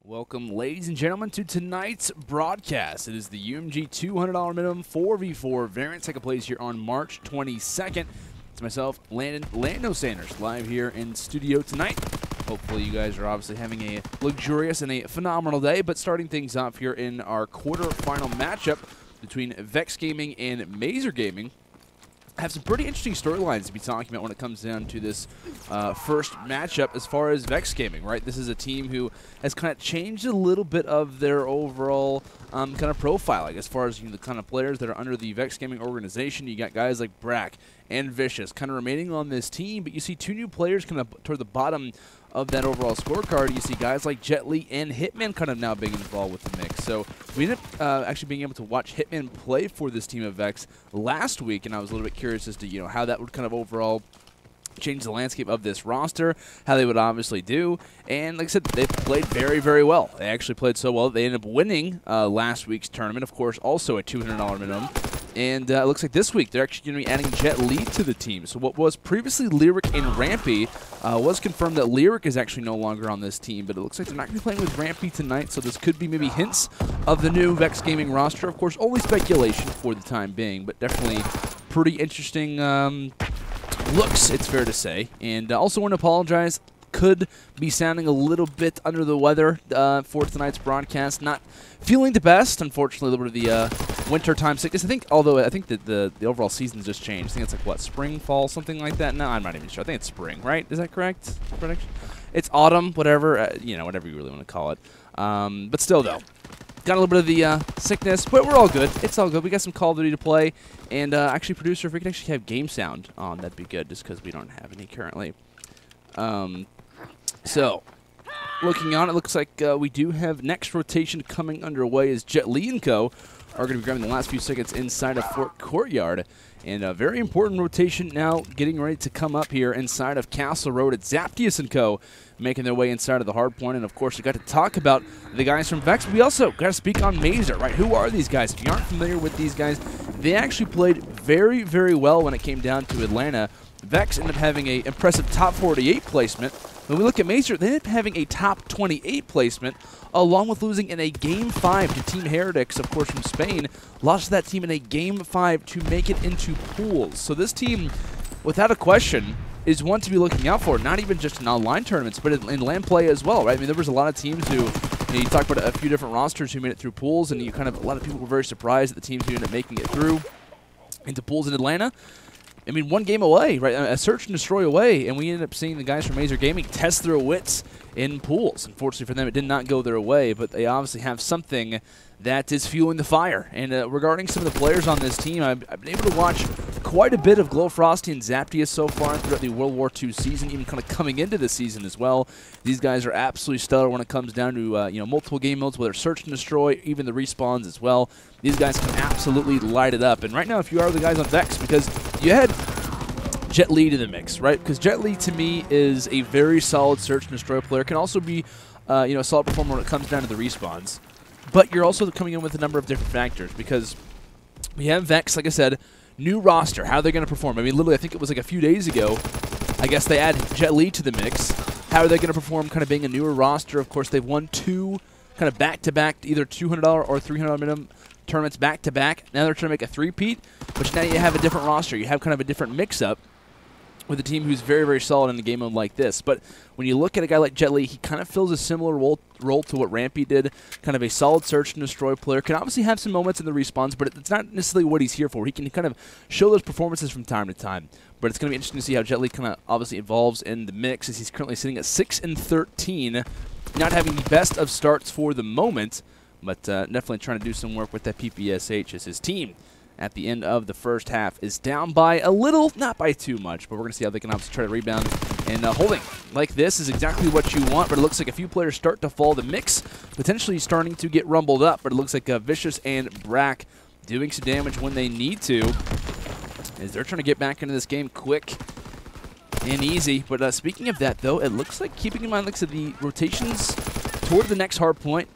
Welcome, ladies and gentlemen, to tonight's broadcast. It is the UMG $200 minimum 4v4 variant taking place here on March 22nd. It's myself, Lando Sanders, live here in studio tonight. Hopefully you guys are obviously having a luxurious and a phenomenal day, but starting things off here in our quarterfinal matchup between VexX Gaming and Mazer Gaming. I have some pretty interesting storylines to be talking about when it comes down to this first matchup as far as VexX Gaming, right? This is a team who has kind of changed a little bit of their overall kind of profile, like as far as the kind of players that are under the VexX Gaming organization. You got guys like Brack and Vicious kind of remaining on this team, but you see two new players kind of toward the bottom of that overall scorecard. You see guys like JetLi and Hitmxn kind of now being involved with the mix. So we ended up actually being able to watch Hitmxn play for this team of VexX last week, and I was a little bit curious as to how that would kind of overall change the landscape of this roster, how they would obviously do. And like I said, they played very, very well. They actually played so well that they ended up winning last week's tournament, of course, also a $200 minimum. And it looks like this week they're actually going to be adding JetLi to the team. So what was previously Lyric and Rampy was confirmed that Lyric is actually no longer on this team, but it looks like they're not going to be playing with Rampy tonight, so this could be maybe hints of the new VexX Gaming roster. Of course, only speculation for the time being, but definitely pretty interesting looks, it's fair to say. And also want to apologize. Could be sounding a little bit under the weather for tonight's broadcast. Not feeling the best, unfortunately, a little bit of the wintertime sickness. I think that the overall season's just changed. I think it's like, what, spring, fall, something like that? No, I'm not even sure. I think it's spring, right? Is that correct? It's autumn, whatever, whatever you really want to call it. But still, though, got a little bit of the sickness, but we're all good. It's all good. We got some Call of Duty to play. And actually, producer, if we could actually have game sound on, that'd be good, just because we don't have any currently. So, looking on, it looks like we do have next rotation coming underway as JetLi and Co. are going to be grabbing the last few seconds inside of Fort Courtyard. And a very important rotation now getting ready to come up here inside of Castle Road at Zaptius and Co. making their way inside of the hard point. And, of course, we got to talk about the guys from VexX. We also got to speak on Mazer, right? Who are these guys? If you aren't familiar with these guys, they actually played very, very well when it came down to Atlanta. VexX ended up having an impressive top 48 placement. When we look at Mazer, they ended up having a top 28 placement, along with losing in a Game 5 to Team Heretics, of course, from Spain. Lost to that team in a Game 5 to make it into pools. So this team, without a question, is one to be looking out for, not even just in online tournaments, but in LAN play as well, right? I mean, there was a lot of teams who, you talked about a few different rosters who made it through pools, and a lot of people were very surprised at the teams who ended up making it through into pools in Atlanta. I mean, one game away, right? A search and destroy away, and we ended up seeing the guys from Mazer Gaming test their wits in pools. Unfortunately for them, it did not go their way, but they obviously have something that is fueling the fire. And regarding some of the players on this team, I've been able to watch quite a bit of GloFrostyyy and Zaptius so far throughout the World War II season, even kind of coming into the season as well. These guys are absolutely stellar when it comes down to multiple game modes, whether search and destroy, even the respawns as well. These guys can absolutely light it up. And right now, if you are the guys on VexX, because you had JetLi to the mix, right? Because JetLi, to me, is a very solid search and destroy player. Can also be, a solid performer when it comes down to the respawns. But you're also coming in with a number of different factors, because we have VexX, like I said, new roster. How are they going to perform? I mean, literally, I think it was like a few days ago, I guess they added JetLi to the mix. How are they going to perform kind of being a newer roster? Of course, they've won two kind of back-to-back, either $200 or $300 minimum tournaments back-to-back. Now they're trying to make a three-peat, but now you have a different roster. You have kind of a different mix-up with a team who's very, very solid in a game mode like this. But when you look at a guy like JetLi, he kind of fills a similar role to what Rampy did, kind of a solid search and destroy player. Can obviously have some moments in the respawns, but it's not necessarily what he's here for. He can kind of show those performances from time to time. But it's going to be interesting to see how JetLi kind of obviously evolves in the mix, as he's currently sitting at 6-13, not having the best of starts for the moment, but definitely trying to do some work with that PPSH as his team at the end of the first half is down by a little, not by too much, but we're going to see how they can obviously try to rebound. And holding like this is exactly what you want, but it looks like a few players start to fall. The mix potentially starting to get rumbled up, but it looks like Vicious and Brack doing some damage when they need to, as they're trying to get back into this game quick and easy. But speaking of that, though, it looks like, keeping in mind, looks at the rotations toward the next hard point.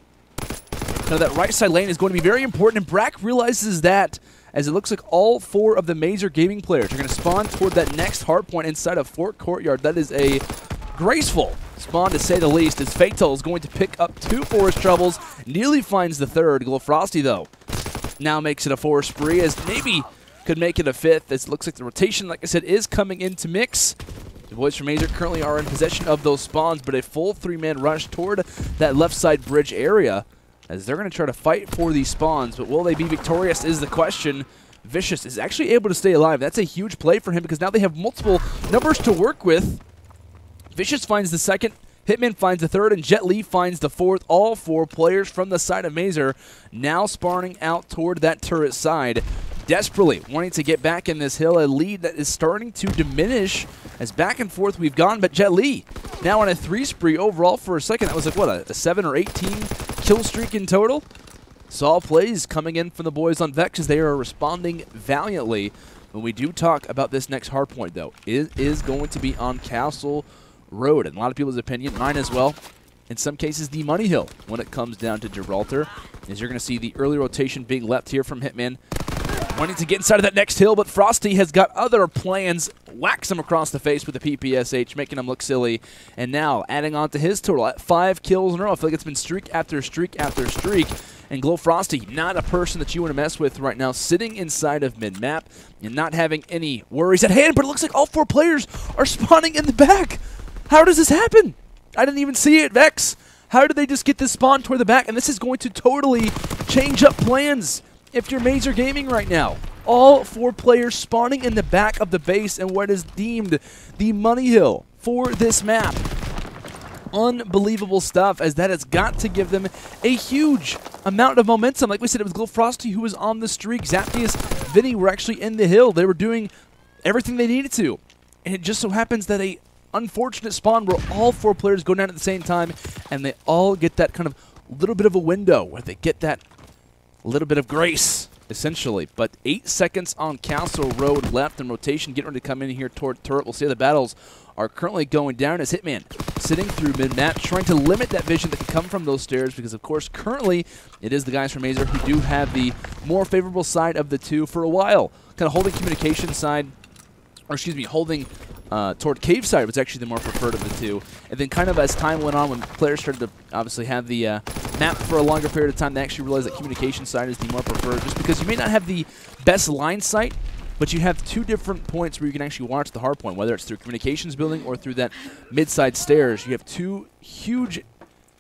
Now that right side lane is going to be very important, and Brack realizes that, as it looks like all four of the Mazer Gaming players are going to spawn toward that next hard point inside of Fort Courtyard. That is a graceful spawn, to say the least, as Fatal is going to pick up 2 forest troubles, nearly finds the 3rd. GloFrostyyy, though, now makes it a 4 spree, as maybe could make it a 5th, as it looks like the rotation, like I said, is coming into mix. The boys from Mazer currently are in possession of those spawns, but a full 3-man rush toward that left side bridge area, as they're going to try to fight for these spawns, but will they be victorious is the question. VexX is actually able to stay alive. That's a huge play for him, because now they have multiple numbers to work with. VexX finds the 2nd, Hitmxn finds the 3rd, and JetLi finds the 4th. All 4 players from the side of Mazer now spawning out toward that turret side, desperately wanting to get back in this hill, a lead that is starting to diminish as back and forth we've gone, but JetLi now on a 3 spree overall for a second. That was like, what, a 7 or 18 kill streak in total? Solid plays coming in from the boys on Vex as they are responding valiantly. When we do talk about this next hardpoint, though, it is going to be on Castle Road. In a lot of people's opinion, mine as well, in some cases the money hill when it comes down to Gibraltar, as you're going to see the early rotation being left here from Hitmxn, wanting to get inside of that next hill, but Frostyyy has got other plans. Whacks him across the face with the PPSH, making him look silly. And now, adding on to his total at 5 kills in a row. I feel like it's been streak after streak after streak. And GloFrostyyy, not a person that you want to mess with right now, sitting inside of mid-map and not having any worries at hand. But it looks like all 4 players are spawning in the back. How does this happen? I didn't even see it, Vex. How did they just get this spawn toward the back? And this is going to totally change up plans if you're Mazer Gaming right now. All 4 players spawning in the back of the base in what is deemed the money hill for this map. Unbelievable stuff, as that has got to give them a huge amount of momentum. Like we said, it was GloFrostyyy who was on the streak. Zaptius, Vinny were actually in the hill. They were doing everything they needed to. And it just so happens that a unfortunate spawn where all 4 players go down at the same time, and they all get that kind of little bit of a window where they get that little bit of grace, essentially. But 8 seconds on Castle Road left, and rotation getting ready to come in here toward turret. We'll see how the battles are currently going down as Hitmxn sitting through mid-map, trying to limit that vision that can come from those stairs, because, of course, currently it is the guys from Mazer who do have the more favorable side of the 2 for a while. Kind of holding communication side, or excuse me, holding toward cave side was actually the more preferred of the 2. And then kind of as time went on, when players started to obviously have the map for a longer period of time, they actually realized that communication side is the more preferred, just because you may not have the best line sight, but you have 2 different points where you can actually watch the hard point, whether it's through communications building or through that mid-side stairs. You have 2 huge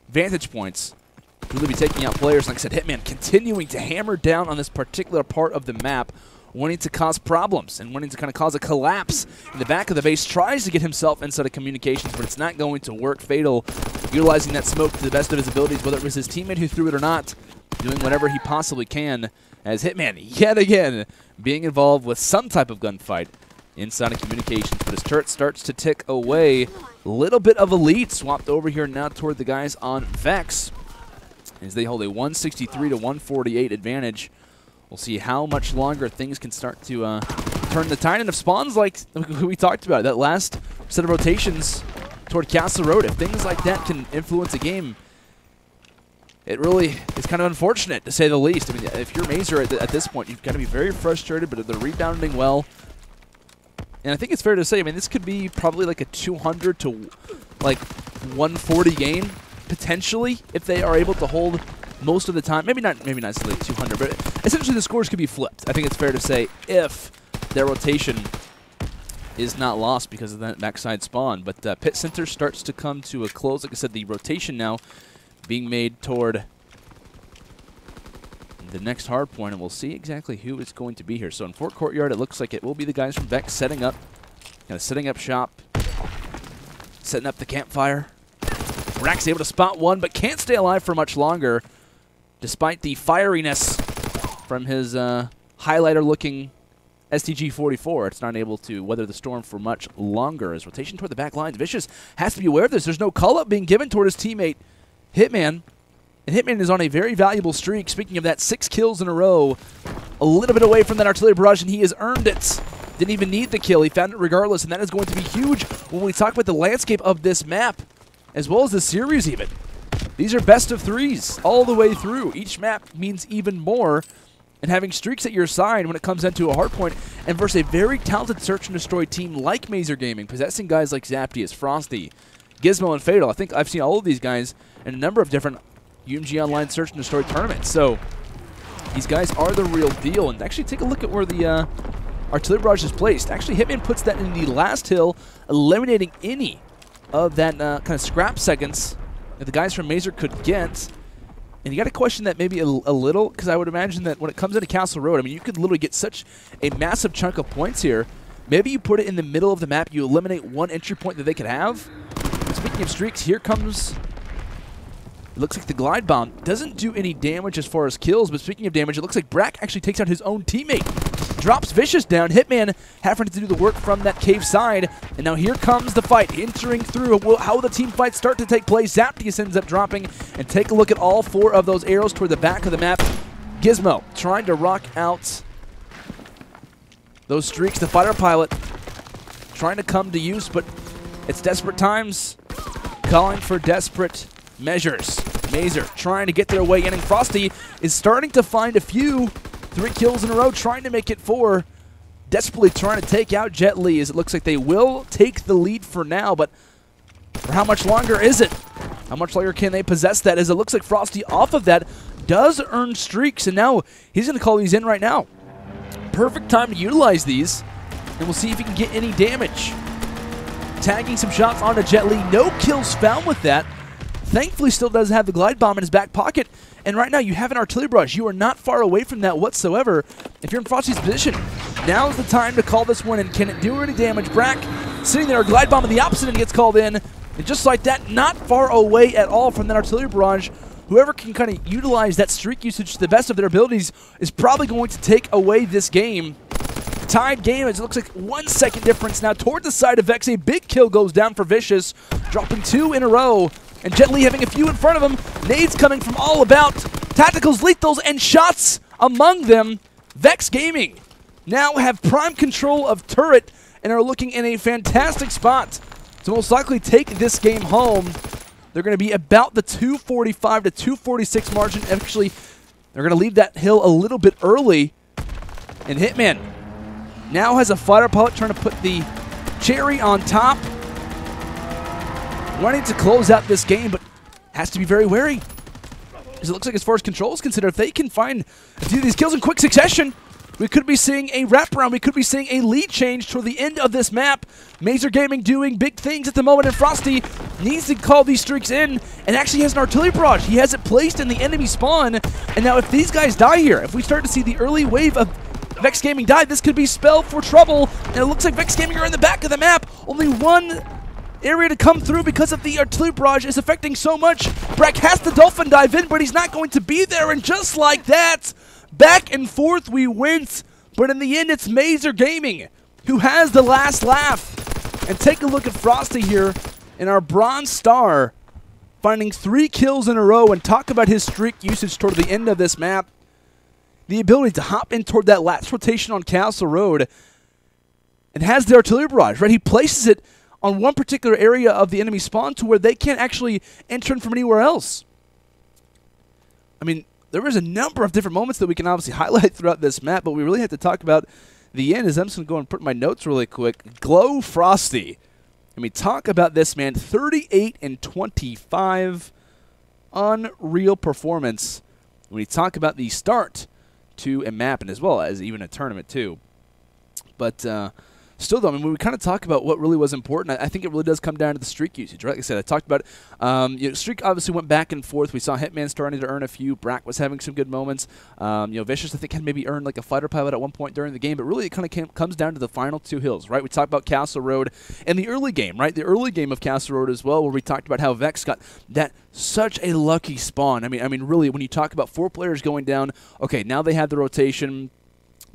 vantage points to really be taking out players. Like I said, Hitmxn continuing to hammer down on this particular part of the map, wanting to cause problems and wanting to kind of cause a collapse in the back of the base. Tries to get himself inside of communications, but it's not going to work. Fatal utilizing that smoke to the best of his abilities, whether it was his teammate who threw it or not, doing whatever he possibly can, as Hitmxn, yet again, being involved with some type of gunfight inside of communications. But his turret starts to tick away. A little bit of a lead swapped over here now toward the guys on Vex, as they hold a 163 to 148 advantage. We'll see how much longer things can start to turn the tide. And if spawns like we talked about, that last set of rotations toward Castle Road, if things like that can influence a game, it really is kind of unfortunate, to say the least. I mean, if you're Mazer at this point, you've got to be very frustrated, but they're rebounding well. And I think it's fair to say, I mean, this could be probably like a 200 to like 140 game, potentially, if they are able to hold most of the time. Maybe not necessarily 200, but essentially the scores could be flipped. I think it's fair to say, if their rotation is not lost because of that backside spawn. But pit center starts to come to a close. Like I said, the rotation now being made toward the next hard point, and we'll see exactly who is going to be here. So in Fort Courtyard, it looks like it will be the guys from Vex setting up shop, setting up the campfire. Brack's able to spot one, but can't stay alive for much longer, despite the fieriness from his highlighter-looking STG-44. It's not able to weather the storm for much longer. As rotation toward the back lines, VexX has to be aware of this. There's no call-up being given toward his teammate, Hitmxn. And Hitmxn is on a very valuable streak. Speaking of that, 6 kills in a row. A little bit away from that artillery barrage, and he has earned it. Didn't even need the kill. He found it regardless, and that is going to be huge when we talk about the landscape of this map, as well as the series even. These are best of 3s all the way through. Each map means even more, and having streaks at your side when it comes into a hardpoint, and versus a very talented search and destroy team like Mazer Gaming, possessing guys like Zaptius, Frostyyy, Gizmo and Fatal. I think I've seen all of these guys in a number of different UMG Online Search and Destroy tournaments. So these guys are the real deal. And actually take a look at where the artillery barrage is placed. Actually, Hitman puts that in the last hill, eliminating any of that kind of scrap seconds that the guys from Mazer could get. And you got to question that maybe a little, because I would imagine that when it comes into Castle Road, I mean, you could literally get such a massive chunk of points here. Maybe you put it in the middle of the map, you eliminate one entry point that they could have. Speaking of streaks, here comes, it looks like the glide bomb doesn't do any damage as far as kills, but speaking of damage, it looks like Brack actually takes out his own teammate. Drops Vicious down. Hitman having to do the work from that cave side. And now here comes the fight, entering through. How the team fights start to take place. Zaptius ends up dropping. And take a look at all 4 of those arrows toward the back of the map. Gizmo trying to rock out those streaks. The fighter pilot trying to come to use, but it's desperate times. Calling for desperate measures. Mazer trying to get their way in, and Frosty is starting to find a few. 3 kills in a row, trying to make it 4. Desperately trying to take out JetLi, as it looks like they will take the lead for now, but for how much longer is it? How much longer can they possess that, as it looks like Frosty off of that does earn streaks, and now he's going to call these in right now. Perfect time to utilize these, and we'll see if he can get any damage. Tagging some shots onto JetLi, no kills found with that. Thankfully still does have the glide bomb in his back pocket. And right now you have an artillery barrage. You are not far away from that whatsoever. If you're in Frosty's position, now is the time to call this one in. Can it do any damage? Brack sitting there, a glide bomb in the opposite end gets called in. And just like that, not far away at all from that artillery barrage. Whoever can kind of utilize that streak usage to the best of their abilities is probably going to take away this game. Tied game, as it looks like 1 second difference now toward the side of Vex. A big kill goes down for Vicious, dropping 2 in a row. And JetLi having a few in front of him. Nades coming from all about. Tacticals, lethals, and shots among them. Vex Gaming now have prime control of turret and are looking in a fantastic spot to most likely take this game home. They're going to be about the 245 to 246 margin. Actually, they're going to leave that hill a little bit early. And Hitman now has a fighter pilot trying to put the cherry on top. Wanting to close out this game, but has to be very wary. Because it looks like as far as control is considered, if they can find a few of these kills in quick succession, we could be seeing a wraparound. We could be seeing a lead change toward the end of this map. Mazer Gaming doing big things at the moment, and Frosty needs to call these streaks in, and actually has an artillery barrage. He has it placed in the enemy spawn, and now if these guys die here, if we start to see the early wave of Vex Gaming die, this could be spelled for trouble, and it looks like Vex Gaming are in the back of the map. Only one area to come through because of the artillery barrage is affecting so much. Brack has the dolphin dive in, but he's not going to be there, and just like that, back and forth we went, but in the end it's Mazer Gaming who has the last laugh. And take a look at Frosty here in our bronze star, finding 3 kills in a row, and talk about his streak usage toward the end of this map. The ability to hop in toward that last rotation on Castle Road, and has the artillery barrage, right? He places it on one particular area of the enemy spawn to where they can't actually enter in from anywhere else. I mean, there is a number of different moments that we can obviously highlight throughout this map, but we really have to talk about the end, as I'm just going to go and put my notes really quick. GloFrostyyy. I mean, talk about this, man. 38 and 25. Unreal performance when you talk about the start to a map, and as well as even a tournament too. But still, though, I mean, when we kind of talk about what really was important, I think it really does come down to the streak usage, right? Like I said, I talked about streak obviously went back and forth. We saw Hitman starting to earn a few. Brack was having some good moments. Vicious, I think, had maybe earned like a fighter pilot at one point during the game, but really it kind of comes down to the final 2 hills, right? We talked about Castle Road and the early game, right? The early game of Castle Road as well, where we talked about how Vex got that such a lucky spawn. I mean, really, when you talk about 4 players going down, okay, now they have the rotation.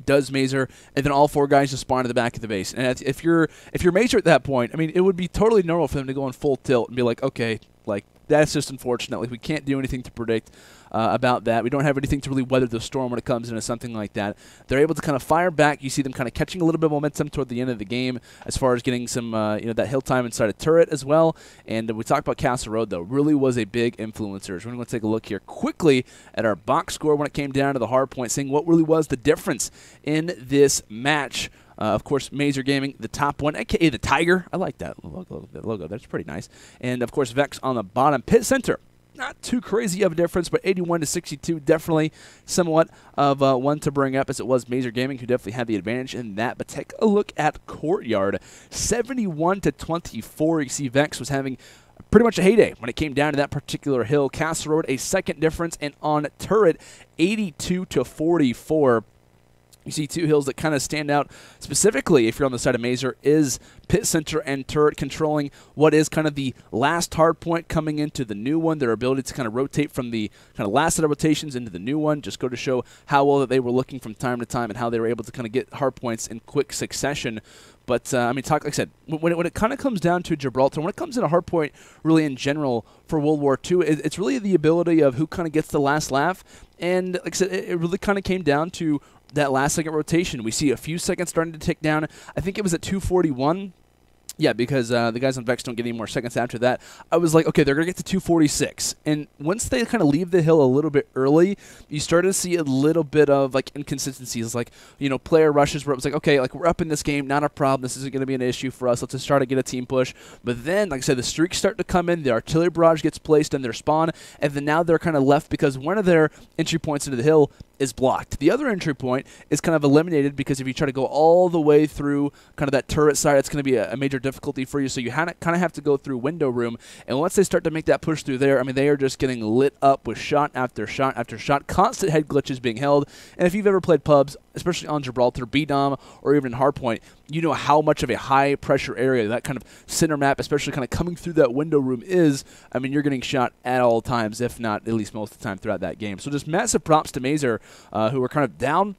Does Mazer, and then all 4 guys just spawn at the back of the base. And if you're Mazer at that point, I mean, it would be totally normal for them to go in full tilt and be like, okay, like, that's just unfortunate. Like, we can't do anything to predict about that. We don't have anything to really weather the storm when it comes into something like that. They're able to kind of fire back. You see them kind of catching a little bit of momentum toward the end of the game as far as getting some, that hill time inside a turret as well. And we talked about Castle Road, though. Really was a big influencer. We're going to take a look here quickly at our box score when it came down to the hard point, seeing what really was the difference in this match. Of course, Mazer Gaming, the top one, aka the Tiger. I like that logo. That's pretty nice. And of course, Vex on the bottom. Pit Center, not too crazy of a difference, but 81 to 62, definitely somewhat of one to bring up, as it was Mazer Gaming who definitely had the advantage in that. But take a look at Courtyard, 71 to 24. You see Vex was having pretty much a heyday when it came down to that particular hill. Castle Road, a second difference, and on Turret, 82 to 44. You see two hills that kind of stand out specifically if you're on the side of Mazer is Pit Center and Turret, controlling what is kind of the last hard point coming into the new one. Their ability to kind of rotate from the kind of last set of rotations into the new one just go to show how well that they were looking from time to time and how they were able to kind of get hard points in quick succession. But, I mean, like I said, when it kind of comes down to Gibraltar, when it comes in a hard point really in general for World War II, it's really the ability of who kind of gets the last laugh. And, like I said, it really kind of came down to that last second rotation. We see a few seconds starting to tick down. I think it was at 241. Yeah, because the guys on Vex don't get any more seconds after that. I was like, okay, they're going to get to 246. And once they kind of leave the hill a little bit early, you start to see a little bit of, like, inconsistencies. Like, you know, player rushes where it was like, okay, like, we're up in this game, not a problem. This isn't going to be an issue for us. Let's just try to get a team push. But then, like I said, the streaks start to come in. The artillery barrage gets placed in their spawn. And then now they're kind of left because one of their entry points into the hill is blocked. The other entry point is kind of eliminated because if you try to go all the way through kind of that turret side, it's going to be a major difficulty for you. So you kind of have to go through window room. And once they start to make that push through there, I mean, they are just getting lit up with shot after shot after shot. Constant head glitches being held. And if you've ever played pubs, especially on Gibraltar, BDOM, or even Hardpoint, you know how much of a high-pressure area that kind of center map, especially kind of coming through that window room is. I mean, you're getting shot at all times, if not at least most of the time throughout that game. So just massive props to Mazer, who were kind of down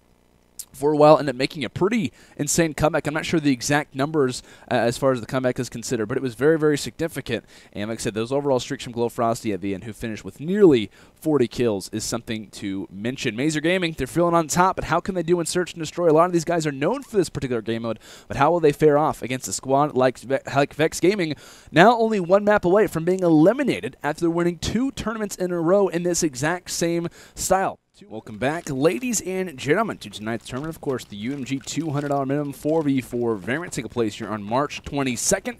for a while, ended up making a pretty insane comeback. I'm not sure the exact numbers as far as the comeback is considered, but it was very, very significant. And like I said, those overall streaks from GloFrostyyy at the end, who finished with nearly 40 kills, is something to mention. Mazer Gaming, they're feeling on top, but how can they do in Search and Destroy? A lot of these guys are known for this particular game mode, but how will they fare off against a squad like VexX Gaming, now only one map away from being eliminated after winning 2 tournaments in a row in this exact same style? Welcome back, ladies and gentlemen, to tonight's tournament. Of course, the UMG $200 minimum 4v4 variant taking place here on March 22nd.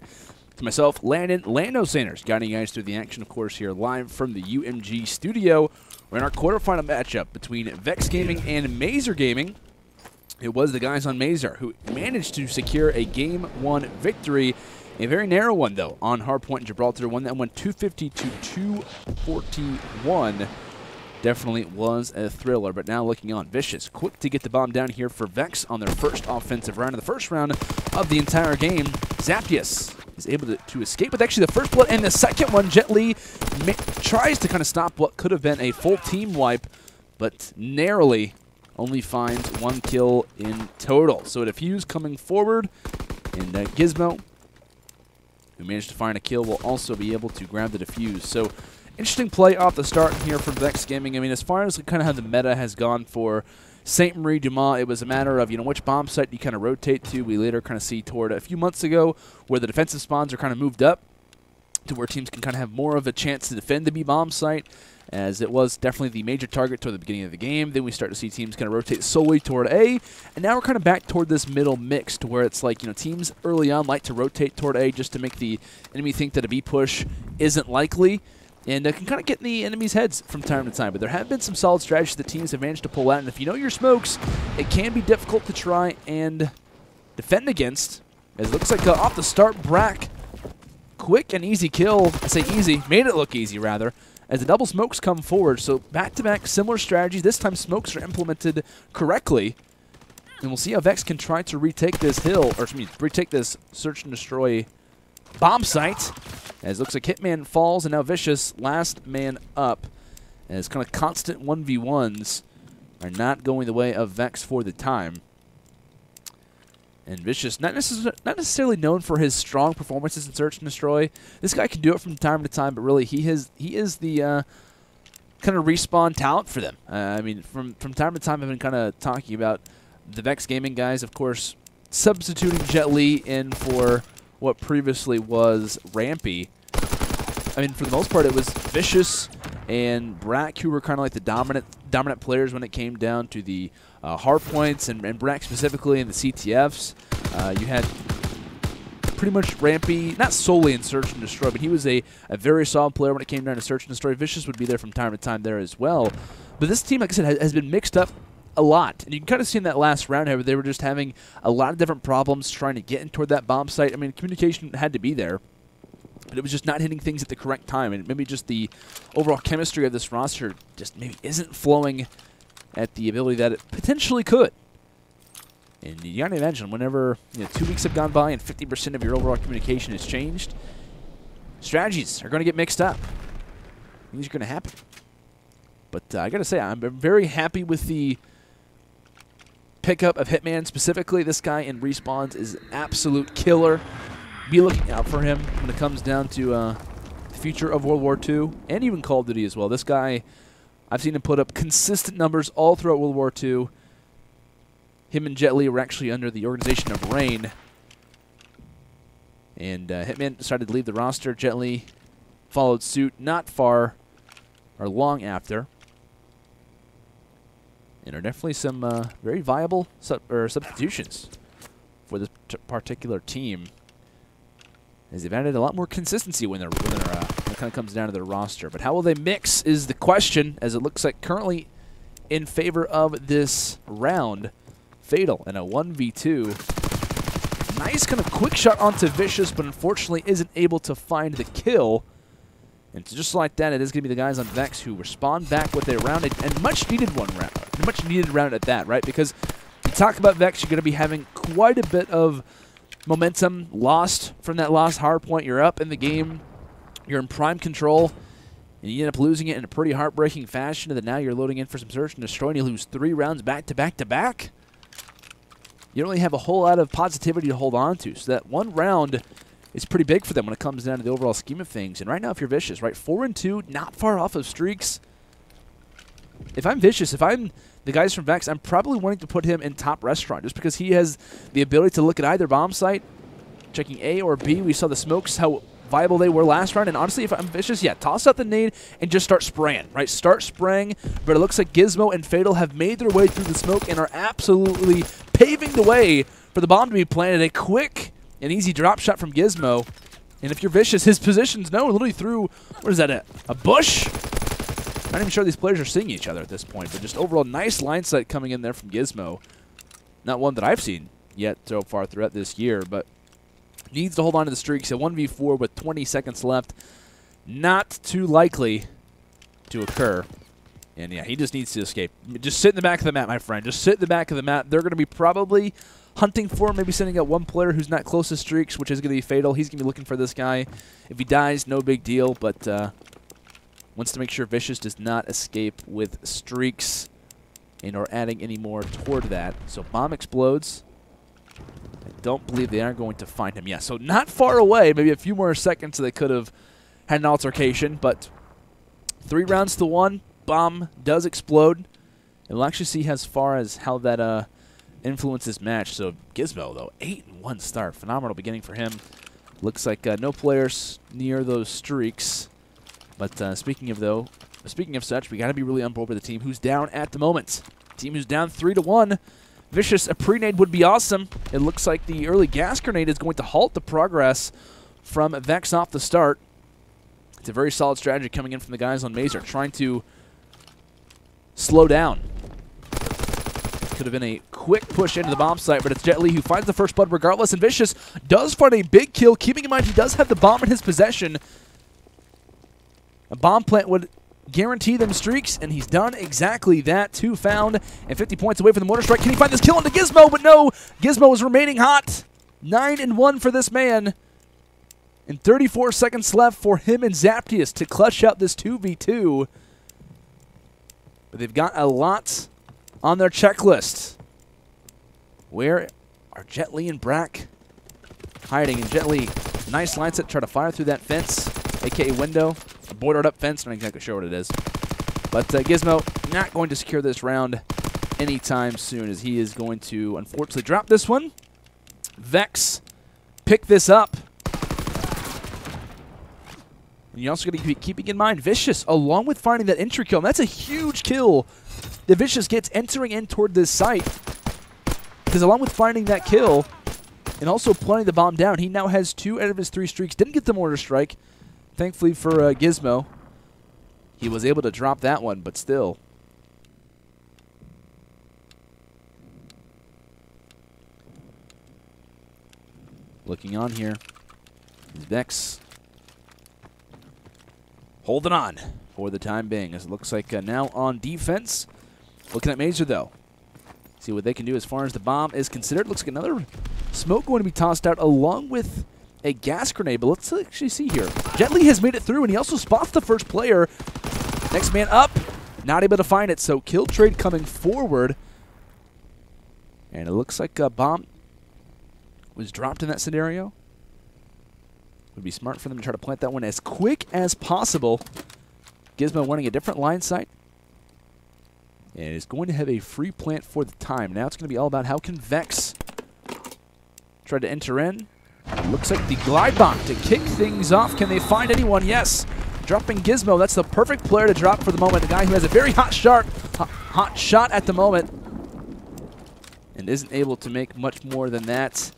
To myself, Lando Sanders, guiding you guys through the action, of course, here live from the UMG studio. We're in our quarterfinal matchup between VexX Gaming and Mazer Gaming. It was the guys on Mazer who managed to secure a Game 1 victory. A very narrow one, though, on Hardpoint in Gibraltar, one that went 250 to 241. Definitely was a thriller, but now looking on. Vicious, quick to get the bomb down here for Vex on their first offensive round. In the first round of the entire game, Zaptius is able to escape with actually the first blood, and the second one, JetLi tries to kind of stop what could have been a full team wipe, but narrowly only finds 1 kill in total. So a defuse coming forward, and Gizmo, who managed to find a kill, will also be able to grab the defuse. So interesting play off the start here from VexX Gaming. I mean, as far as kind of how the meta has gone for St. Marie Dumas, it was a matter of, you know, which bomb site you kind of rotate to. We later kind of see toward a few months ago where the defensive spawns are kind of moved up to where teams can kind of have more of a chance to defend the B bomb site, as it was definitely the major target toward the beginning of the game. Then we start to see teams kind of rotate solely toward A, and now we're kind of back toward this middle mix to where it's like, you know, teams early on like to rotate toward A just to make the enemy think that a B push isn't likely, and can kind of get in the enemy's heads from time to time. But there have been some solid strategies that teams have managed to pull out, and if you know your smokes, it can be difficult to try and defend against. As it looks like off the start, Brack, quick and easy kill. I say easy, made it look easy rather, as the double smokes come forward. So back-to-back similar strategies. This time smokes are implemented correctly, and we'll see how Vex can try to retake this hill, or retake this Search and Destroy bomb site. As it looks like Hitmxn falls, and now Vicious, last man up. As kind of constant 1v1s are not going the way of Vex for the time. And Vicious, not necessarily known for his strong performances in Search and Destroy. This guy can do it from time to time, but really he is the kind of respawn talent for them. I mean, from time to time I've been kind of talking about the VexX Gaming guys, of course, substituting JetLi in for what previously was Rampy. I mean, for the most part, it was Vicious and Brack who were kind of like the dominant players when it came down to the hard points, and Brack specifically in the CTFs. You had pretty much Rampy, not solely in Search and Destroy, but he was a very solid player when it came down to Search and Destroy. Vicious would be there from time to time there as well. But this team, like I said, has been mixed up a lot. And you can kind of see in that last round here, they were just having a lot of different problems trying to get in toward that bomb site. I mean, communication had to be there, but it was just not hitting things at the correct time. And maybe just the overall chemistry of this roster just maybe isn't flowing at the ability that it potentially could. And you gotta imagine, whenever 2 weeks have gone by and 50% of your overall communication has changed, strategies are going to get mixed up. These are going to happen. But I gotta say, I'm very happy with the pickup of Hitman specifically. This guy in respawns is an absolute killer. Be looking out for him when it comes down to the future of World War II and even Call of Duty as well. This guy, I've seen him put up consistent numbers all throughout World War II. Him and JetLi were actually under the organization of Rain. And Hitman decided to leave the roster. JetLi followed suit not far or long after. And are definitely some very viable substitutions for this particular team, as they've added a lot more consistency when it kind of comes down to their roster. But how will they mix is the question, as it looks like currently in favor of this round. Fatal and a 1v2. Nice kind of quick shot onto Vicious, but unfortunately isn't able to find the kill. And so just like that, it is going to be the guys on Vex who respond back with a round, and much needed round at that, right? Because you talk about Vex, you're going to be having quite a bit of momentum lost from that lost hard point. You're up in the game, you're in prime control, and you end up losing it in a pretty heartbreaking fashion, and then now you're loading in for some Search and Destroy, and you lose 3 rounds back to back to back. You don't really have a whole lot of positivity to hold on to. So that one round is pretty big for them when it comes down to the overall scheme of things. And right now, if you're Vicious, right, 4-2, not far off of streaks. If I'm Vicious, if I'm the guys from Vex, I'm probably wanting to put him in top restaurant just because he has the ability to look at either bomb site, checking A or B. We saw the smokes, how viable they were last round. And honestly, if I'm Vicious, yeah, toss out the nade and just start spraying, right? Start spraying. But it looks like Gizmo and Fatal have made their way through the smoke and are absolutely paving the way for the bomb to be planted. A quick and easy drop shot from Gizmo. And if you're Vicious, his position's known literally through, what is that, a bush? I'm not even sure these players are seeing each other at this point, but just overall nice line sight coming in there from Gizmo. Not one that I've seen yet so far throughout this year, but needs to hold on to the streaks. A 1v4 with 20 seconds left. Not too likely to occur. And yeah, he just needs to escape. Just sit in the back of the map, my friend. Just sit in the back of the map. They're going to be probably hunting for him, maybe sending out one player who's not close to streaks, which is going to be Fatal. He's going to be looking for this guy. If he dies, no big deal, but wants to make sure Vicious does not escape with streaks and or adding any more toward that. So bomb explodes. I don't believe they are going to find him. Yeah, so not far away. Maybe a few more seconds they could have had an altercation, but 3 rounds to 1. Bomb does explode. And we'll actually see as far as how that influences match. So Gizmo, though, 8-1 start. Phenomenal beginning for him. Looks like no players near those streaks. But speaking of such, we got to be really on board with the team who's down at the moment. Team who's down 3-1. Vicious, a pre-nade would be awesome. It looks like the early gas grenade is going to halt the progress from Vex off the start. It's a very solid strategy coming in from the guys on Mazer, trying to slow down. Could have been a quick push into the bomb site, but it's JetLi who finds the first blood regardless, and Vicious does find a big kill, keeping in mind he does have the bomb in his possession. A bomb plant would guarantee them streaks, and he's done exactly that. 2 found and 50 points away from the mortar strike. Can he find this kill into Gizmo? But no, Gizmo is remaining hot. 9-1 for this man. And 34 seconds left for him and Zaptius to clutch out this 2v2. But they've got a lot on their checklist. Where are JetLi and Brack hiding? And JetLi, nice line set, try to fire through that fence, aka window. A boarded up fence, not exactly sure what it is. But Gizmo not going to secure this round anytime soon, as he is going to unfortunately drop this one. Vex pick this up. And you're also going to be keeping in mind Vicious, along with finding that entry kill. And that's a huge kill that Vicious gets entering in toward this site. Because along with finding that kill, and also planting the bomb down. He now has 2 out of his 3 streaks. Didn't get the mortar strike. Thankfully for Gizmo, he was able to drop that one, but still. Looking on here, Vex holding on for the time being, as it looks like now on defense. Looking at Mazer, though. See what they can do as far as the bomb is considered. Looks like another smoke going to be tossed out along with a gas grenade, but let's actually see here. JetLi has made it through, and he also spots the first player. Next man up, not able to find it, so kill trade coming forward. And it looks like a bomb was dropped in that scenario. Would be smart for them to try to plant that one as quick as possible. Gizmo wanting a different line sight. And is going to have a free plant for the time. Now it's going to be all about how can Vex try to enter in. Looks like the glide bomb to kick things off. Can they find anyone? Yes. Dropping Gizmo. That's the perfect player to drop for the moment. The guy who has a very hot shot at the moment. And isn't able to make much more than that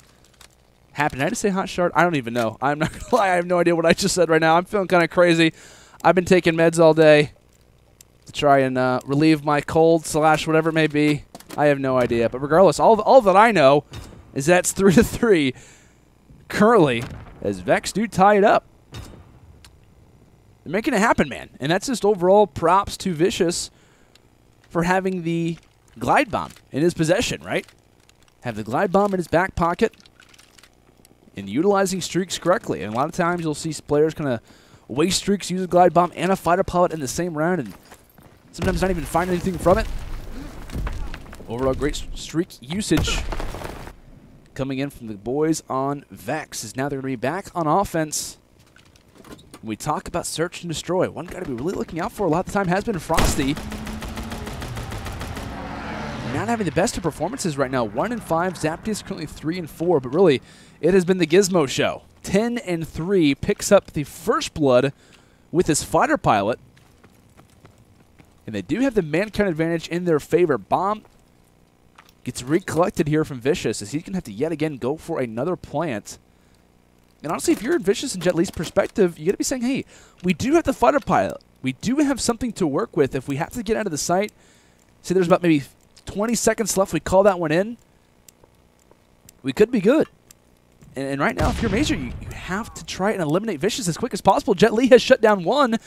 happen. Did I just say hot shot? I don't even know. I'm not going to lie. I have no idea what I just said right now. I'm feeling kind of crazy. I've been taking meds all day to try and relieve my cold / whatever it may be. I have no idea. But regardless, all that I know is that's 3-3 currently as Vex do tie it up. They're making it happen, man. And that's just overall props to Vicious for having the glide bomb in his possession, right? Have the glide bomb in his back pocket and utilizing streaks correctly. And a lot of times you'll see players kind of waste streaks, use a glide bomb and a fighter pilot in the same round, and sometimes not even find anything from it. Overall, great streak usage coming in from the boys on Vex. Is now they're going to be back on offense. When we talk about search and destroy, one guy to be really looking out for a lot of the time has been Frostyyy. Not having the best of performances right now. 1-5, Zaptius currently 3-4, but really, it has been the Gizmo show. 10-3, picks up the first blood with his fighter pilot. And they do have the man count advantage in their favor. Bomb gets recollected here from Vicious, as he's going to have to yet again go for another plant. And honestly, if you're in Vicious and JetLi's perspective, you got to be saying, hey, we do have the fighter pilot. We do have something to work with. If we have to get out of the site, say there's about maybe 20 seconds left, we call that one in, we could be good. And right now, if you're Mazer, you have to try and eliminate Vicious as quick as possible. JetLi has shut down one,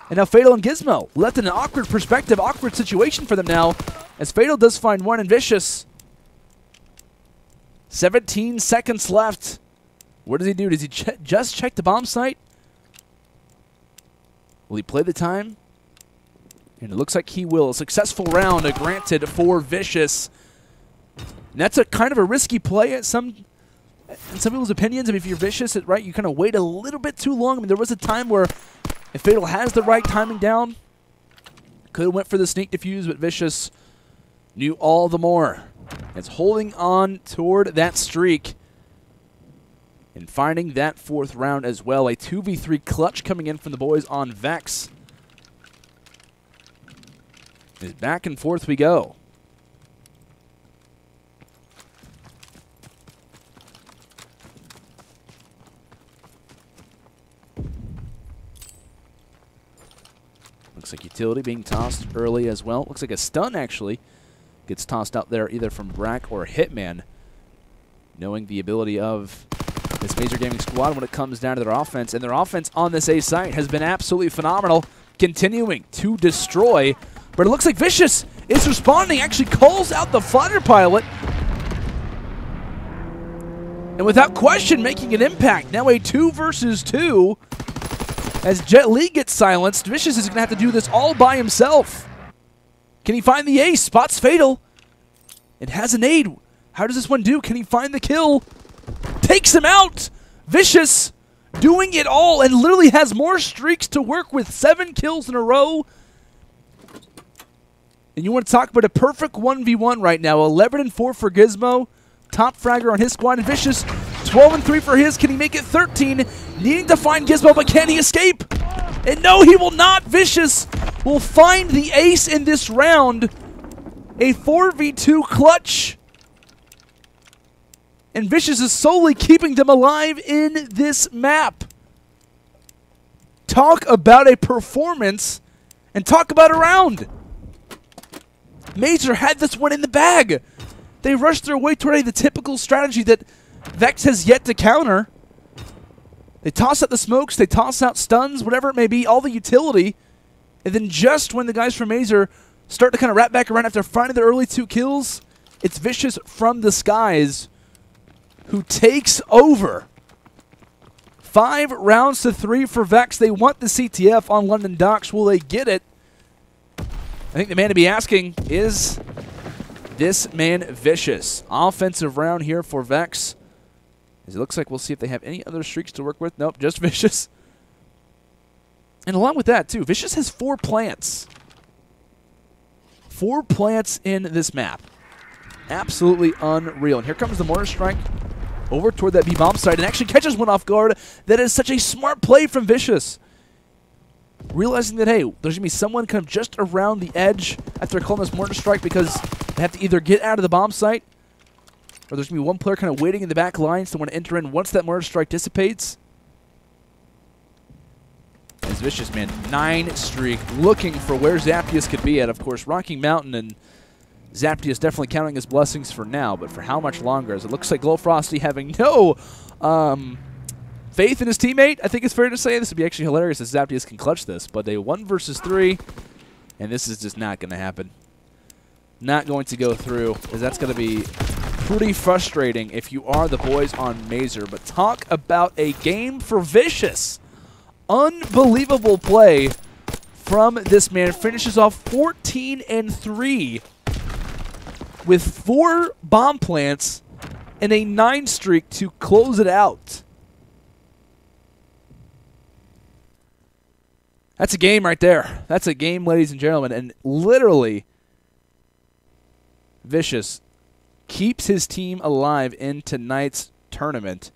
and now Fatal and Gizmo left in an awkward perspective, awkward situation for them now, as Fatal does find one in Vicious. 17 seconds left. What does he do? Does he just check the bomb site? Will he play the time? And it looks like he will. A successful round granted for Vicious. And that's a kind of a risky play at in some people's opinions. I mean, if you're Vicious, right, you kind of wait a little bit too long. I mean, there was a time where if Fatal has the right timing down, could have went for the sneak defuse, but Vicious knew all the more. It's holding on toward that streak and finding that 4th round as well. A 2v3 clutch coming in from the boys on Vex. As back and forth we go. Looks like utility being tossed early as well. Looks like a stun actually gets tossed out there either from Brack or Hitmxn. Knowing the ability of this Mazer Gaming squad when it comes down to their offense. And their offense on this A site has been absolutely phenomenal. Continuing to destroy. But it looks like Vicious is responding. Actually calls out the fighter pilot. And without question making an impact. Now a 2 versus 2. As JetLi gets silenced, Vicious is going to have to do this all by himself. Can he find the ace? Spots Fatal. It has a nade. How does this one do? Can he find the kill? Takes him out! Vicious doing it all and literally has more streaks to work with. 7 kills in a row. And you want to talk about a perfect 1v1 right now. 11-4 for Gizmo. Top fragger on his squad. And Vicious, 12-3 for his. Can he make it 13? Needing to find Gizmo, but can he escape? And no, he will not. Vicious will find the ace in this round. A 4v2 clutch. and VexX is solely keeping them alive in this map. Talk about a performance, and talk about a round. Major had this one in the bag. They rushed their way toward the typical strategy that VexX has yet to counter. They toss out the smokes, they toss out stuns, whatever it may be, all the utility. And then just when the guys from Major start to kind of wrap back around after finding their early 2 kills, it's VexX from the skies who takes over. 5 rounds to 3 for VexX. They want the CTF on London Docks. Will they get it? I think the man to be asking is this man VexX. Offensive round here for VexX. As it looks like we'll see if they have any other streaks to work with. Nope, just VexX. And along with that, too, VexX has 4 plants. 4 plants in this map. Absolutely unreal. And here comes the mortar strike over toward that B-bomb site and actually catches one off guard. That is such a smart play from VexX. Realizing that, hey, there's going to be someone kind of just around the edge after calling this mortar strike because they have to either get out of the bomb site or there's going to be one player kind of waiting in the back lines to want to enter in once that mortar strike dissipates. As VexX, man, 9 streak, looking for where Zaptius could be at. Of course, Rocky Mountain and Zaptius definitely counting his blessings for now, but for how much longer? As it looks like GloFrostyyy having no faith in his teammate, I think it's fair to say. This would be actually hilarious if Zaptius can clutch this, but a 1 versus 3, and this is just not going to happen. Not going to go through, as that's going to be pretty frustrating if you are the boys on Major. But talk about a game for VexX. Unbelievable play from this man. Finishes off 14-3 with 4 bomb plants and a 9 streak to close it out. That's a game right there. That's a game, ladies and gentlemen. And literally, VexX keeps his team alive in tonight's tournament,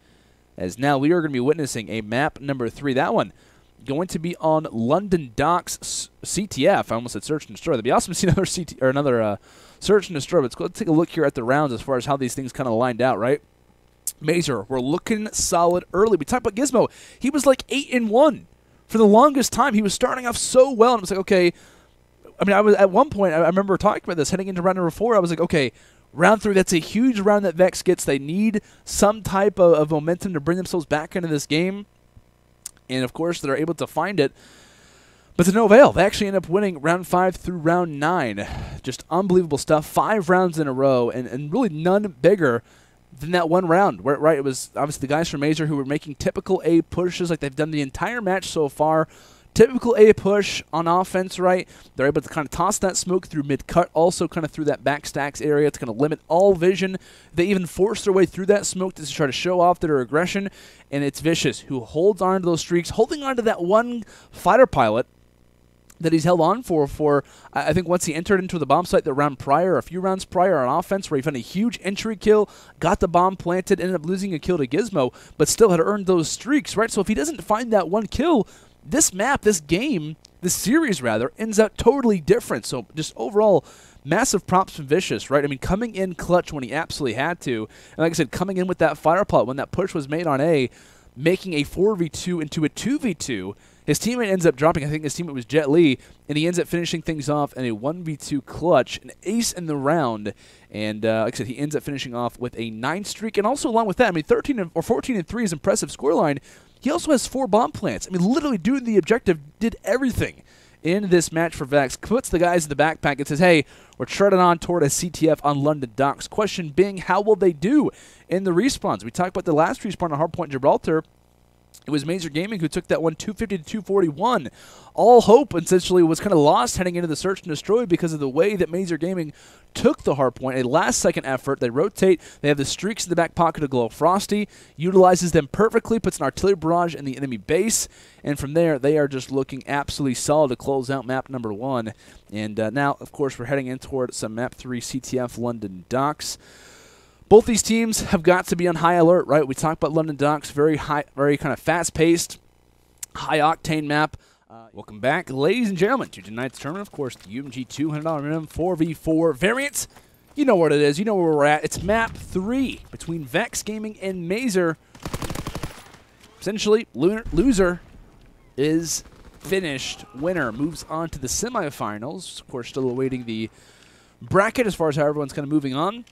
as now we are going to be witnessing a map number 3. That one going to be on London Docks CTF. I almost said Search and Destroy. That'd be awesome to see another Search and Destroy. But let's take a look here at the rounds as far as how these things kind of lined out, right? Major, we're looking solid early. We talked about Gizmo. He was like 8-1 for the longest time. He was starting off so well, and I was like, okay. I mean, I was at one point, I remember talking about this heading into round number 4. I was like, okay, round 3, that's a huge round that VexX gets. They need some type of momentum to bring themselves back into this game. And, of course, they're able to find it. But to no avail. They actually end up winning round 5 through round 9. Just unbelievable stuff. 5 rounds in a row, and really none bigger than that one round. Where, right, it was obviously the guys from Major who were making typical A pushes like they've done the entire match so far. Typical A push on offense, right? They're able to kind of toss that smoke through mid-cut, also kind of through that back stacks area to kind of limit all vision. They even force their way through that smoke to try to show off their aggression, and it's VexX who holds on to those streaks, holding on to that one fighter pilot that he's held on for I think once he entered into the bomb site the round prior, a few rounds prior on offense, where he found a huge entry kill, got the bomb planted, ended up losing a kill to Gizmo, but still had earned those streaks, right? So if he doesn't find that one kill, this map, this game, this series rather, ends out totally different. So just overall, massive props from VexX, right? I mean, coming in clutch when he absolutely had to, and like I said, coming in with that fire plot when that push was made on A, making a 4v2 into a 2v2. His teammate ends up dropping. I think his teammate was JetLi, and he ends up finishing things off in a 1v2 clutch, an ace in the round. And like I said, he ends up finishing off with a 9 streak. And also along with that, I mean, 14-3 is impressive scoreline. He also has 4 bomb plants. I mean, literally doing the objective, did everything in this match for VexX. Puts the guys in the backpack and says, hey, we're treading on toward a CTF on London Docks. Question being, how will they do in the respawns? We talked about the last respawn on Hardpoint Gibraltar. It was Major Gaming who took that one 250 to 241. All hope essentially was kind of lost heading into the Search and Destroy because of the way that Major Gaming took the hardpoint. A last-second effort. They rotate. They have the streaks in the back pocket of GloFrostyyy. Utilizes them perfectly. Puts an artillery barrage in the enemy base. And from there, they are just looking absolutely solid to close out map number 1. And now, of course, we're heading in toward some map 3 CTF London Docks. Both these teams have got to be on high alert, right? We talked about London Docks, very high, very kind of fast-paced, high-octane map. Welcome back, ladies and gentlemen, to tonight's tournament. Of course, the UMG $200 minimum 4v4 variant. You know what it is. You know where we're at. It's map 3 between Vex Gaming and Mazer. Essentially, loser is finished. Winner moves on to the semifinals. Of course, still awaiting the bracket as far as how everyone's kind of moving on.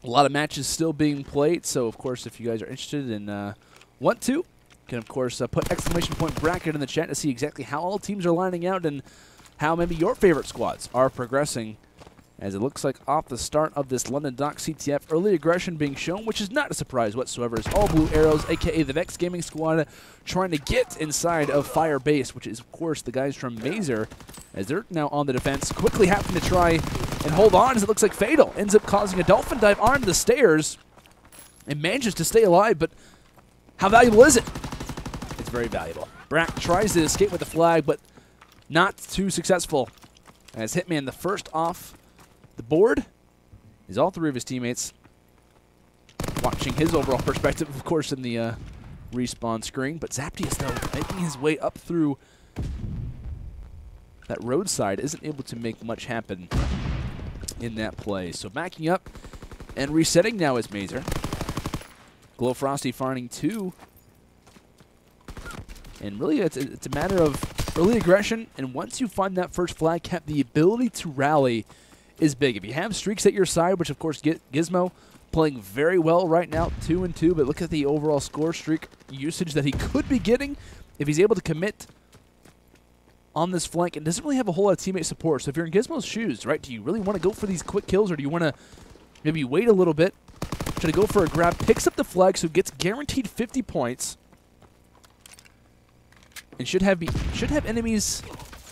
A lot of matches still being played, so of course, if you guys are interested and want to, you can of course put exclamation point bracket in the chat to see exactly how all teams are lining out and how maybe your favorite squads are progressing. As it looks like off the start of this London Dock CTF, early aggression being shown, which is not a surprise whatsoever. It's all blue arrows, a.k.a. the Vex Gaming squad, trying to get inside of Fire Base, which is, of course, the guys from Mazer, as they're now on the defense, quickly having to try and hold on, as it looks like Fatal ends up causing a dolphin dive on the stairs and manages to stay alive, but how valuable is it? It's very valuable. Brack tries to escape with the flag, but not too successful, as Hitman, the first off the board, is all 3 of his teammates. Watching his overall perspective, of course, in the respawn screen. But Zaptius, though, making his way up through that roadside, isn't able to make much happen in that play. So backing up and resetting now is Mazer. GloFrostyyy finding 2. And really, it's a matter of early aggression. And once you find that first flag cap, the ability to rally is big. If you have streaks at your side, which of course Gizmo playing very well right now, 2-2, but look at the overall score streak usage that he could be getting if he's able to commit on this flank and doesn't really have a whole lot of teammate support. So if you're in Gizmo's shoes, right, do you really want to go for these quick kills or do you want to maybe wait a little bit, try to go for a grab, picks up the flag, so gets guaranteed 50 points and should have enemies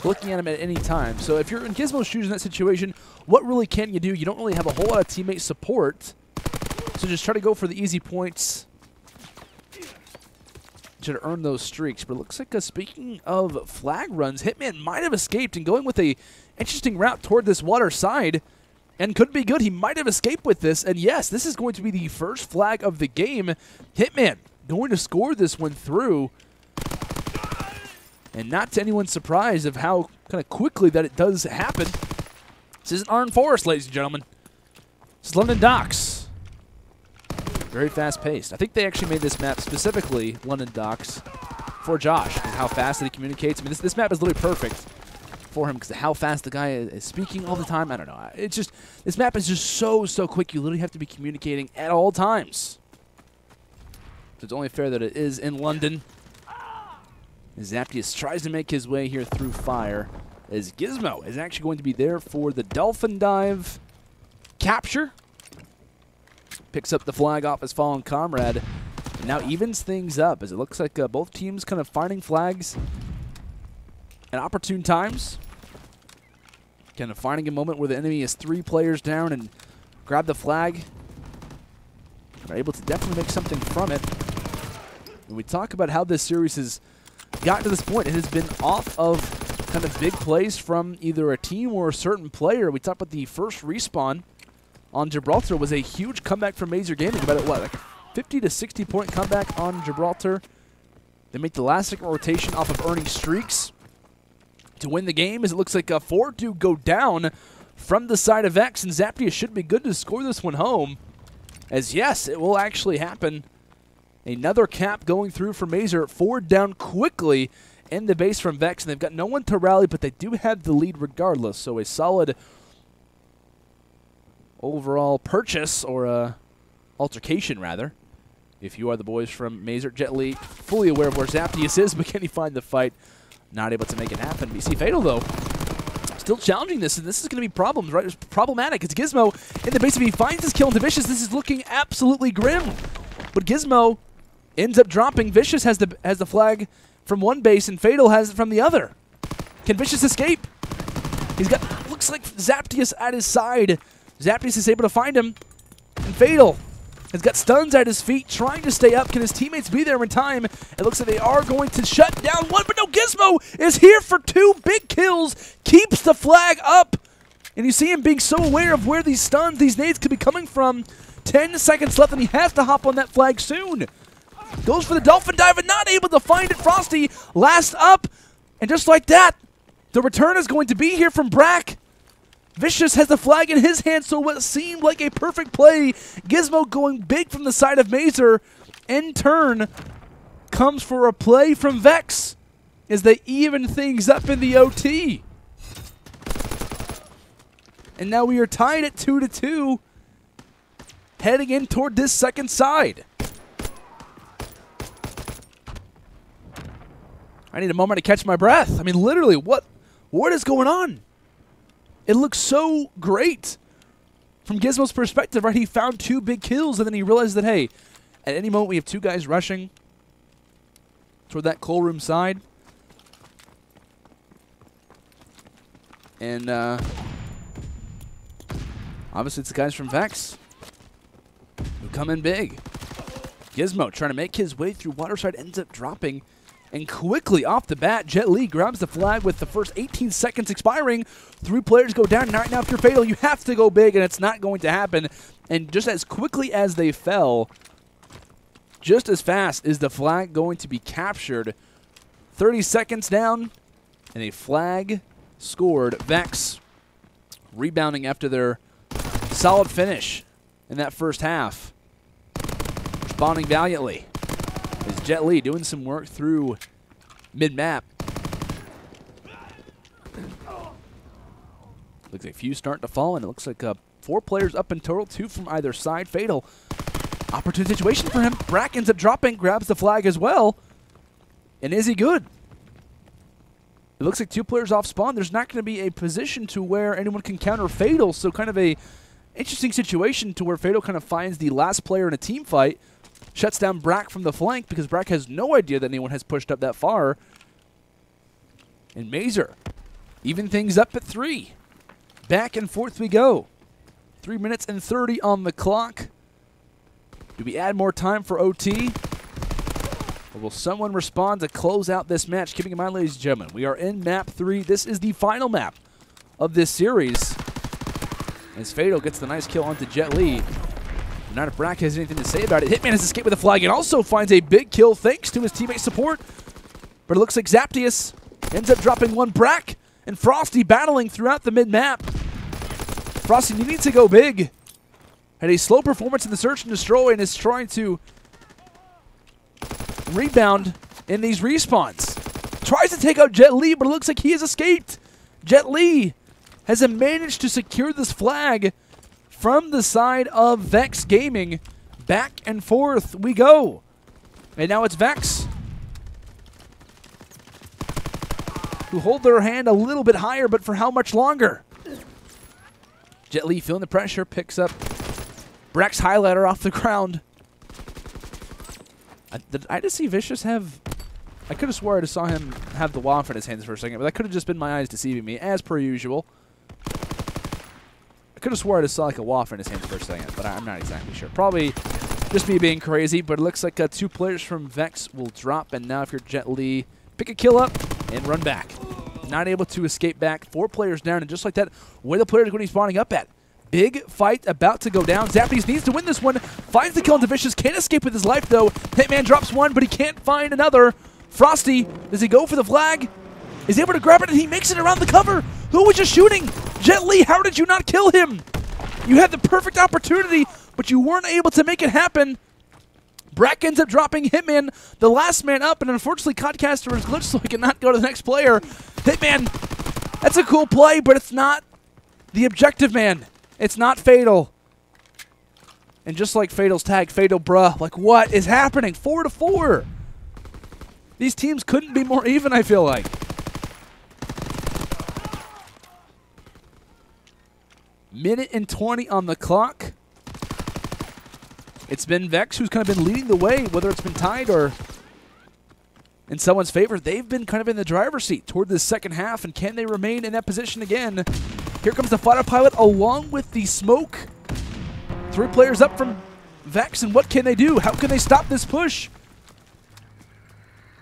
looking at him at any time. So if you're in Gizmo's shoes in that situation, what really can you do? You don't really have a whole lot of teammate support. So just try to go for the easy points to earn those streaks. But it looks like, speaking of flag runs, Hitman might have escaped and going with a interesting route toward this water side. And could be good. He might have escaped with this. And yes, this is going to be the first flag of the game. Hitman going to score this one through. And not to anyone's surprise of how kind of quickly that it does happen. This isn't Arn Forest, ladies and gentlemen. This is London Docks. Very fast-paced. I think they actually made this map specifically London Docks for Josh, and how fast that he communicates. I mean, this map is literally perfect for him because of how fast the guy is speaking all the time. I don't know. It's just, this map is just so quick. You literally have to be communicating at all times. So it's only fair that it is in London. Zaptius tries to make his way here through fire, as Gizmo is actually going to be there for the dolphin dive capture. Picks up the flag off his fallen comrade, and now evens things up, as it looks like both teams kind of finding flags at opportune times. Kind of finding a moment where the enemy is 3 players down and grab the flag. They're able to definitely make something from it. When we talk about how this series has gotten to this point, it has been off of kind of big plays from either a team or a certain player. We talked about the first respawn on Gibraltar was a huge comeback from Mazer Gaming. About what, like a 50 to 60 point comeback on Gibraltar. They make the last second rotation off of earning streaks to win the game, as it looks like 4 do go down from the side of Vex, and Zaptius should be good to score this one home. As yes, it will actually happen. Another cap going through for Mazer. 4 down quickly in the base from Vex, and they've got no one to rally, but they do have the lead regardless. So a solid overall purchase, or altercation rather, if you are the boys from Mazer. JetLi fully aware of where Zaptius is, but can he find the fight? Not able to make it happen. We see Fatal, though, still challenging this, and this is going to be problems, right? It's problematic. It's Gizmo in the base. If he finds his kill into Vicious, this is looking absolutely grim. But Gizmo ends up dropping. Vicious has the flag from one base, and Fatal has it from the other. Can Vicious escape? He's got, looks like Zaptius at his side. Zaptius is able to find him, and Fatal has got stuns at his feet, trying to stay up. Can his teammates be there in time? It looks like they are going to shut down one, but no, Gizmo is here for 2 big kills, keeps the flag up, and you see him being so aware of where these stuns, these nades could be coming from. 10 seconds left, and he has to hop on that flag soon. Goes for the dolphin dive and not able to find it. Frostyyy last up, and just like that, the return is going to be here from Brack. VexX has the flag in his hand, so what seemed like a perfect play, Gizmo going big from the side of Mazer, in turn comes for a play from Vex as they even things up in the OT. And now we are tied at 2-2, heading in toward this second side. I need a moment to catch my breath. I mean, literally, what is going on? It looks so great from Gizmo's perspective, right? He found 2 big kills, and then he realized that, hey, at any moment we have 2 guys rushing toward that coal room side. And obviously it's the guys from Vex who come in big. Gizmo trying to make his way through Waterside, ends up dropping. And quickly off the bat, JetLi grabs the flag with the first 18 seconds expiring. 3 players go down. Right now, if you're Fatal, you have to go big, and it's not going to happen. And just as quickly as they fell, just as fast is the flag going to be captured. 30 seconds down, and a flag scored. Vex rebounding after their solid finish in that first half. Responding valiantly. Is JetLi doing some work through mid-map. Looks like a few starting to fall, and it looks like 4 players up in total, 2 from either side. Fatal. Opportune situation for him. Brack ends up dropping, grabs the flag as well. And is he good? It looks like 2 players off spawn. There's not going to be a position to where anyone can counter Fatal, so kind of a interesting situation to where Fatal kind of finds the last player in a team fight. Shuts down Brack from the flank because Brack has no idea that anyone has pushed up that far. And Mazer even things up at 3. Back and forth we go. 3 minutes and 30 on the clock. Do we add more time for OT? Or will someone respond to close out this match? Keeping in mind, ladies and gentlemen, we are in map 3. This is the final map of this series. As Fatal gets the nice kill onto JetLi. Not if Brack has anything to say about it. Hitman has escaped with a flag and also finds a big kill thanks to his teammate support. But it looks like Zaptius ends up dropping 1. Brack and Frosty battling throughout the mid-map. Frosty needing to go big. Had a slow performance in the search and destroy and is trying to rebound in these respawns. Tries to take out JetLi, but it looks like he has escaped. JetLi has managed to secure this flag from the side of Vex Gaming. Back and forth we go. And now it's Vex who hold their hand a little bit higher, but for how much longer? JetLi feeling the pressure, picks up Brack's highlighter off the ground. Did I just see VexX have... I could have swore I just saw him have the waff in his hands for a second, but that could have just been my eyes deceiving me, as per usual. I could have swore I just saw like a waff in his hands for a second, but I'm not exactly sure. Probably just me being crazy, but it looks like 2 players from Vex will drop, and now if you're JetLi, pick a kill up and run back. Not able to escape back. 4 players down, and just like that, where the players are going to be spawning up at. Big fight about to go down. Zaptius needs to win this one. Finds the kill into VexX. Can't escape with his life, though. Hitman drops 1, but he can't find another. Frosty, does he go for the flag? Is able to grab it, and he makes it around the cover. Who was just shooting? JetLi, how did you not kill him? You had the perfect opportunity, but you weren't able to make it happen. Brack ends up dropping Hitman, the last man up, and unfortunately Codcaster is glitched, so he cannot go to the next player. Hitman, that's a cool play, but it's not the objective man. It's not Fatal. And just like Fatal's tag, Fatal bruh, like what is happening? 4-4. These teams couldn't be more even, I feel like. Minute and 20 on the clock. It's been Vex who's kind of been leading the way, whether it's been tied or in someone's favor. They've been kind of in the driver's seat toward the second half, and can they remain in that position again? Here comes the fighter pilot along with the smoke. 3 players up from Vex, and what can they do? How can they stop this push?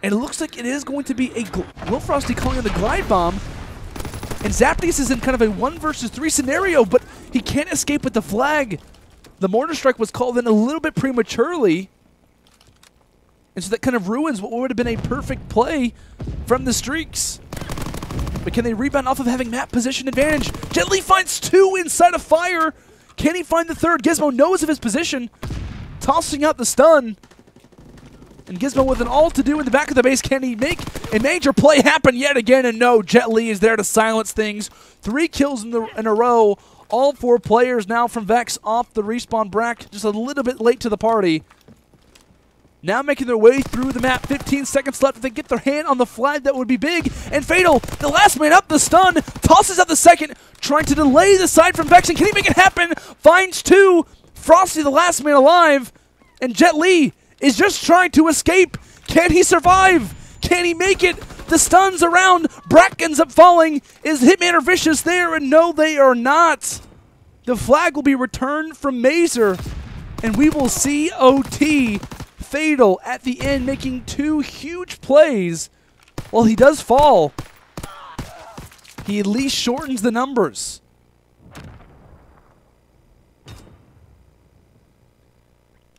And it looks like it is going to be a GloFrostyyy calling in the glide bomb. And Zaptius is in kind of a 1 versus 3 scenario, but he can't escape with the flag. The mortar strike was called in a little bit prematurely. And so that kind of ruins what would have been a perfect play from the streaks. But can they rebound off of having map position advantage? JetLi finds 2 inside of fire. Can he find the third? Gizmo knows of his position. Tossing out the stun. And Gizmo with an all to do in the back of the base. Can he make a major play happen yet again? And no, JetLi is there to silence things. 3 kills in a row. All 4 players now from Vex off the respawn. Brack just a little bit late to the party. Now making their way through the map. 15 seconds left. If they get their hand on the flag, that would be big. And Fatal, the last man up, the stun, tosses out the second, trying to delay the side from Vex. And can he make it happen? Finds 2. Frosty, the last man alive. And JetLi is just trying to escape. Can he survive? Can he make it? The stuns around. Brack ends up falling. Is Hitman or Vicious there? And no, they are not. The flag will be returned from Mazer. And we will see OT. Fatal at the end making 2 huge plays. While he does fall, he at least shortens the numbers.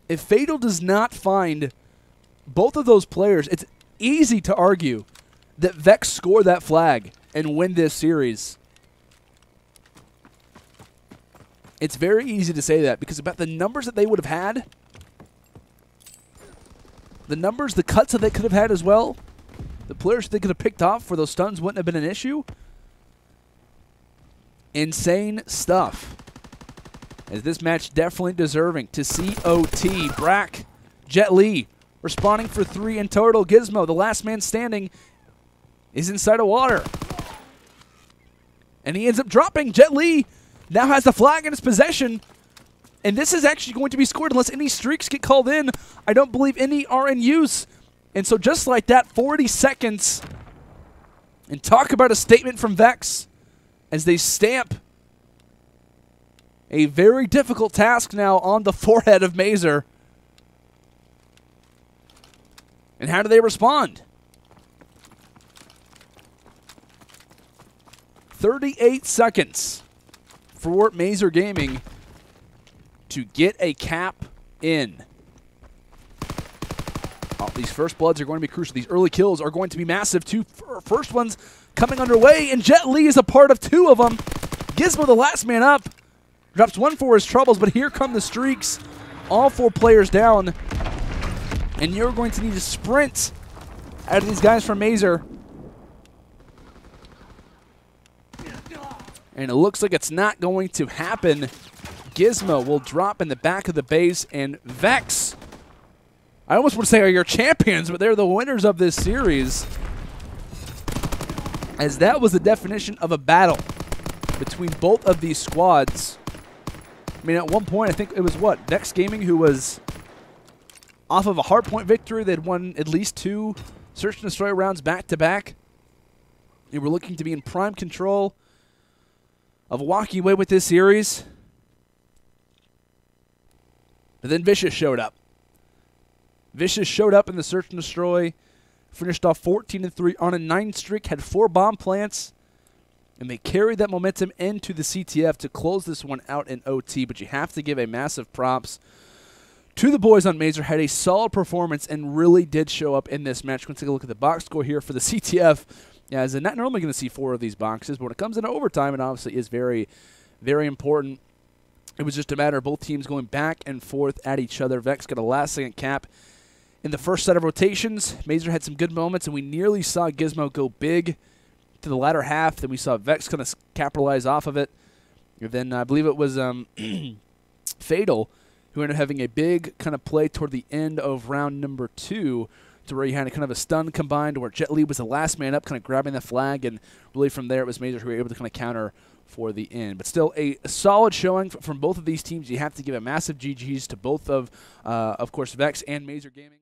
If Fatal does not find both of those players, it's easy to argue that Vex score that flag and win this series. It's very easy to say that because about the numbers that they would have had, the numbers, the cuts that they could have had as well, the players that they could have picked off for those stuns wouldn't have been an issue. Insane stuff. As this match definitely deserving to see OT. Brack, JetLi responding for 3 in total. Gizmo, the last man standing, is inside of water. And he ends up dropping. JetLi now has the flag in his possession. And this is actually going to be scored unless any streaks get called in. I don't believe any are in use. And so just like that, 40 seconds. And talk about a statement from Vex as they stamp a very difficult task now on the forehead of Mazer. And how do they respond? 38 seconds for Mazer Gaming to get a cap in. Oh, these first bloods are going to be crucial. These early kills are going to be massive. 2 first ones coming underway, and JetLi is a part of 2 of them. Gizmo, the last man up, drops 1 for his troubles, but here come the streaks. All 4 players down, and you're going to need to sprint out of these guys from Mazer. And it looks like it's not going to happen. Gizmo will drop in the back of the base, and Vex, I almost want to say are your champions, but they're the winners of this series. As that was the definition of a battle between both of these squads. I mean, at one point, I think it was what? Vex Gaming, who was off of a hardpoint victory. They'd won at least 2 Search and Destroy rounds back-to-back. They were looking to be in prime control of walking away with this series. But then Vicious showed up. Vicious showed up in the Search and Destroy, finished off 14-3 on a 9 streak, had 4 bomb plants, and they carried that momentum into the CTF to close this one out in OT. But you have to give a massive props to the boys on Mazer. Had a solid performance and really did show up in this match. We're going to take a look at the box score here for the CTF. Yeah, as not normally going to see 4 of these boxes, but when it comes into overtime, it obviously is very, very important. It was just a matter of both teams going back and forth at each other. Vex got a last-second cap in the first set of rotations. Mazer had some good moments, and we nearly saw Gizmo go big to the latter half. Then we saw Vex kind of capitalize off of it. And then I believe it was Fatal who ended up having a big kind of play toward the end of round number 2 to where you had a kind of a stun combined where JetLi was the last man up, kind of grabbing the flag, and really from there it was Mazer who were able to kind of counter for the end. But still a solid showing from both of these teams. You have to give a massive GGs to both of course, Vex and Mazer Gaming.